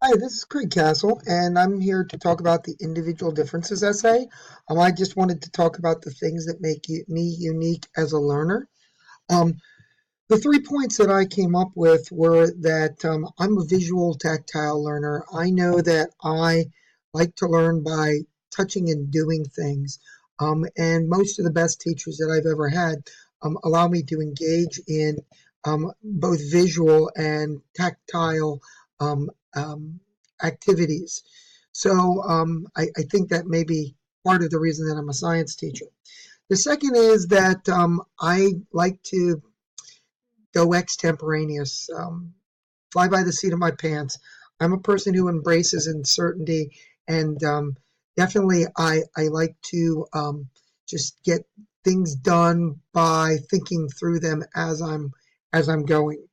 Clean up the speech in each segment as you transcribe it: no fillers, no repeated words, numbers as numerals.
Hi, this is Craig Castle, and I'm here to talk about the individual differences essay. I just wanted to talk about the things that make me unique as a learner. Um, the 3 points that I came up with were that I'm a visual tactile learner. I know that I like to learn by touching and doing things. And most of the best teachers that I've ever had allow me to engage in both visual and tactile um, um, activities. So I think that may be part of the reason that I'm a science teacher. The second is that I like to go extemporaneous, fly by the seat of my pants. I'm a person who embraces uncertainty, and definitely I like to just get things done by thinking through them as I'm going.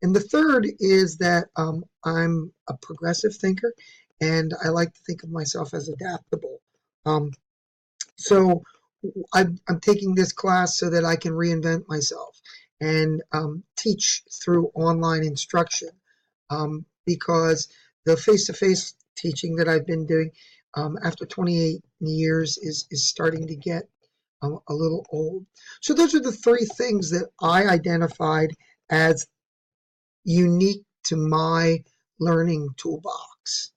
And the third is that I'm a progressive thinker, and I like to think of myself as adaptable. Um, so I'm taking this class so that I can reinvent myself and teach through online instruction because the face-to-face teaching that I've been doing after 28 years is starting to get a little old. So those are the three things that I identified as unique to my learning toolbox.